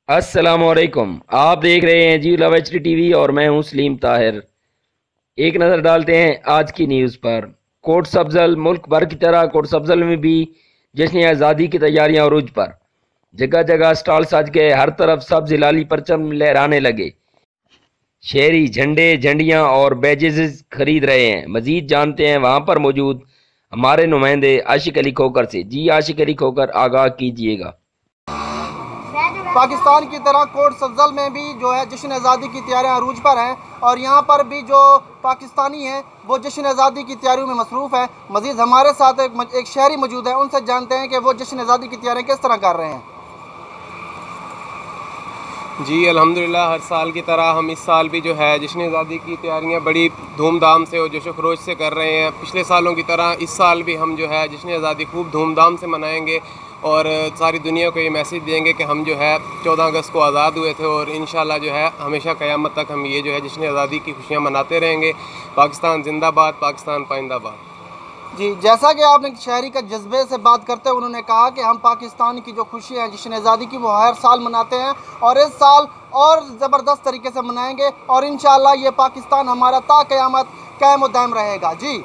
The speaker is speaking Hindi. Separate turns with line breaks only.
अस्सलामुअलैकुम। आप देख रहे हैं जी लव एच टीवी और मैं हूं सलीम ताहिर। एक नज़र डालते हैं आज की न्यूज़ पर। कोट्स अफजल मुल्क भर की तरह कोट्स अफजल में भी जश्न आज़ादी की तैयारियां अरूज पर। जगह जगह स्टॉल सज गए, हर तरफ सब्ज हिलाली परचम लहराने लगे। शहरी झंडे झंडियां और बैजेस खरीद रहे हैं। मजीद जानते हैं वहां पर मौजूद हमारे नुमाइंदे आशिक अली खोकर से। जी आशिक अली खोकर, आगाह कीजिएगा।
पाकिस्तान की तरह कोट अफजल में भी जो है जश्न आज़ादी की तैयारियां अरूज पर हैं और यहाँ पर भी जो पाकिस्तानी हैं वो जश्न आज़ादी की तैयारियों में मसरूफ़ है। मज़ीद हमारे साथ एक शहरी मौजूद है, उनसे जानते हैं कि वो जश्न आज़ादी की तैयारियां किस तरह कर रहे हैं।
जी अल्हम्दुलिल्लाह, हर साल की तरह हम इस साल भी जो है जश्न आज़ादी की तैयारियां बड़ी धूमधाम से और जोश खरोश से कर रहे हैं। पिछले सालों की तरह इस साल भी हम जो है जश्न आज़ादी खूब धूमधाम से मनाएंगे और सारी दुनिया को ये मैसेज देंगे कि हम जो है 14 अगस्त को आज़ाद हुए थे और इंशाल्लाह जो है हमेशा क़यामत तक हम ये जो है जश्न आज़ादी की खुशियाँ मनाते रहेंगे। पाकिस्तान जिंदाबाद, पाकिस्तान पाइंदाबाद।
जी, जैसा कि आपने शहरी का जज्बे से बात करते हुए उन्होंने कहा कि हम पाकिस्तान की जो खुशी है जश्न आज़ादी की वो हर साल मनाते हैं और इस साल और ज़बरदस्त तरीके से मनाएंगे और इंशाअल्लाह ये पाकिस्तान हमारा ता क़यामत कायम व दायम रहेगा। जी।